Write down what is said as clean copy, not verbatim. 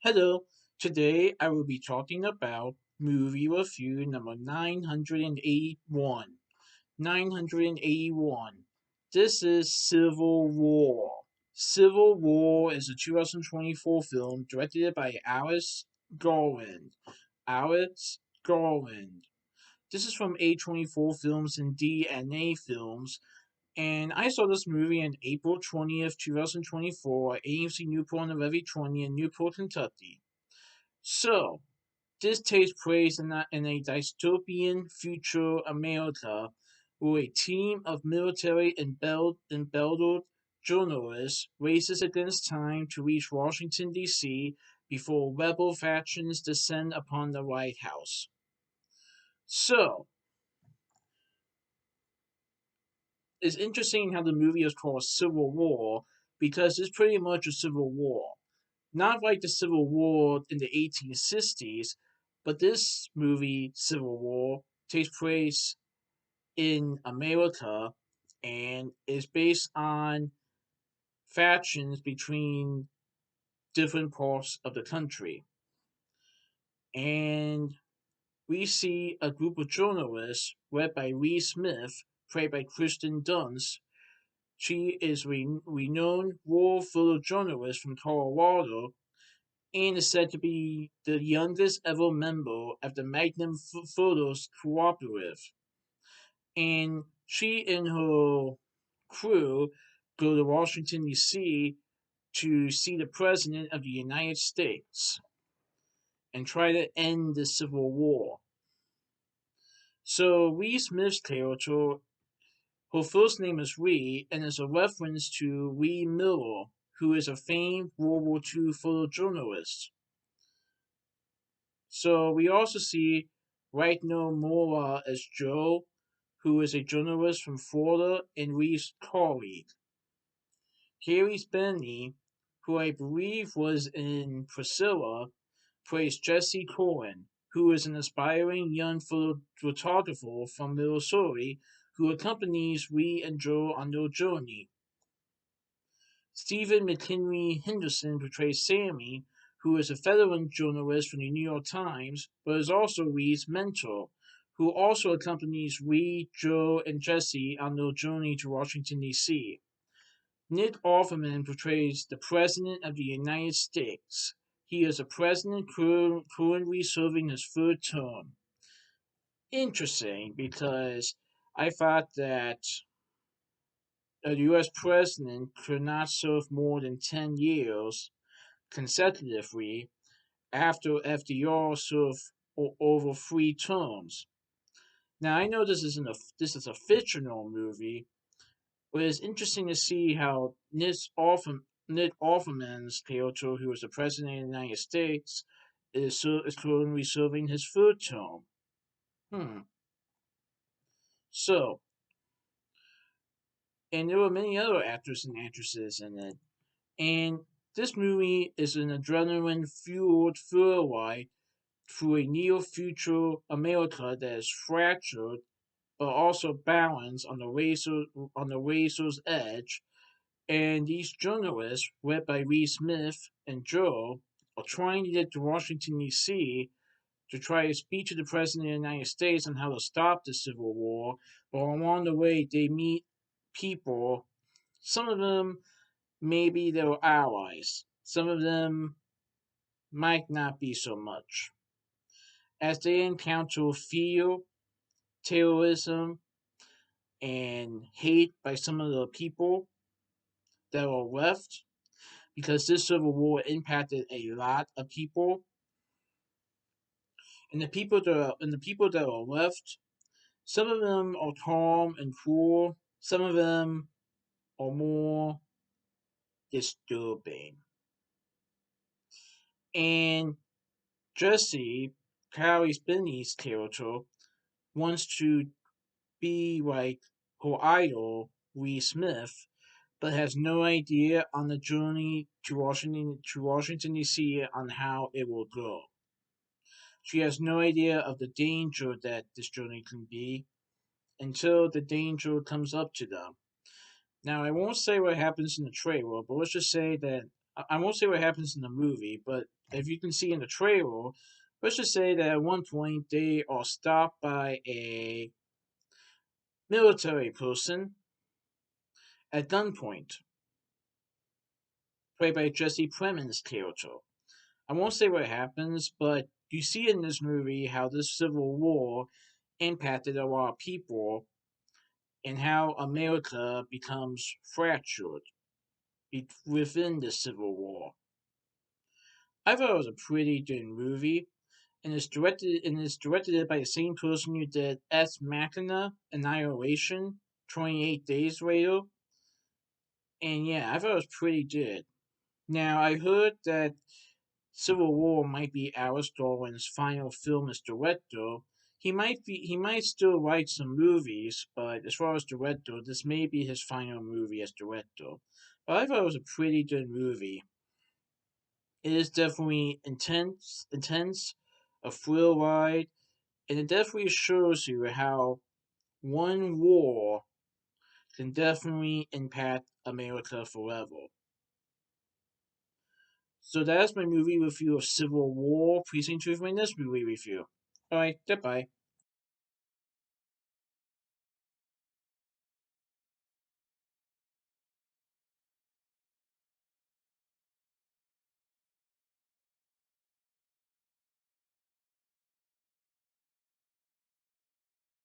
Hello, today I will be talking about movie review number 981. 981. This is Civil War. Civil War is a 2024 film directed by Alice Garland. Alice Garland. This is from A24 Films and DNA Films, and I saw this movie on April 20th, 2024 at AMC Newport on the Levee 20 in Newport, Kentucky. So, this takes place in a dystopian future America where a team of military embedded journalists races against time to reach Washington, D.C. before rebel factions descend upon the White House. So, it's interesting how the movie is called Civil War because it's pretty much a civil war. Not like the Civil War in the 1860s, but this movie, Civil War, takes place in America and is based on factions between different parts of the country. And we see a group of journalists led by Lee Smith, played by Kristen Dunst. She is a renowned world photojournalist from Colorado and is said to be the youngest ever member of the Magnum Photos Cooperative. And she and her crew go to Washington, D.C. to see the President of the United States and try to end the Civil War. So, Lee Smith's character, her first name is Lee, and is a reference to Lee Miller, who is a famed World War II photojournalist. So we also see Ragnar Mora as Joe, who is a journalist from Florida and Reeves' colleague. Carrie Benny, who I believe was in Priscilla, plays Jesse Cohen, who is an aspiring young photographer from Missouri who accompanies Ree and Joe on their journey. Stephen McKinley Henderson portrays Sammy, who is a veteran journalist from the New York Times, but is also Reed's mentor, who also accompanies Reed, Joe, and Jesse on their journey to Washington, D.C. Nick Offerman portrays the President of the United States. He is a president currently serving his third term. Interesting because I thought that a U.S. president could not serve more than 10 years consecutively after FDR served over three terms. Now I know this is a fictional movie, but it's interesting to see how Nick Offerman's character, who is the president of the United States, is currently serving his third term. Hmm. So, and there were many other actors and actresses in it, and this movie is an adrenaline fueled thriller through a near future America that is fractured but also balanced on the razor's edge. And these journalists, led by Lee Smith and Joe, are trying to get to Washington D.C. to try to speak to the President of the United States on how to stop the Civil War. But along the way, they meet people. Some of them maybe they're allies. Some of them might not be so much. As they encounter fear, terrorism, and hate by some of the people that are left, because this civil war impacted a lot of people, and the people that are left, some of them are calm and cool, some of them are more disturbing. And Jesse, Carrie Spinney's character, wants to be like her idol, Lee Smith, but has no idea on the journey to Washington D.C. on how it will go. She has no idea of the danger that this journey can be until the danger comes up to them. Now, I won't say what happens in the trailer, but let's just say that I won't say what happens in the movie, but if you can see in the trailer, let's just say that at one point they are stopped by a military person at gunpoint, played by Jesse Plemons' character. I won't say what happens, but you see in this movie how this civil war impacted a lot of people and how America becomes fractured within the Civil War. I thought it was a pretty good movie, and it's directed by the same person who did Ex Machina Annihilation 28 Days Later. And yeah, I thought it was pretty good. Now I heard that Civil War might be Alice Darwin's final film as director. He might still write some movies, but as far as director, this may be his final movie as director. But I thought it was a pretty good movie. It is definitely intense, a thrill ride, and it definitely shows you how one war can definitely impact America forever. So that's my movie review of Civil War. Please enjoy my next movie review. Alright, goodbye.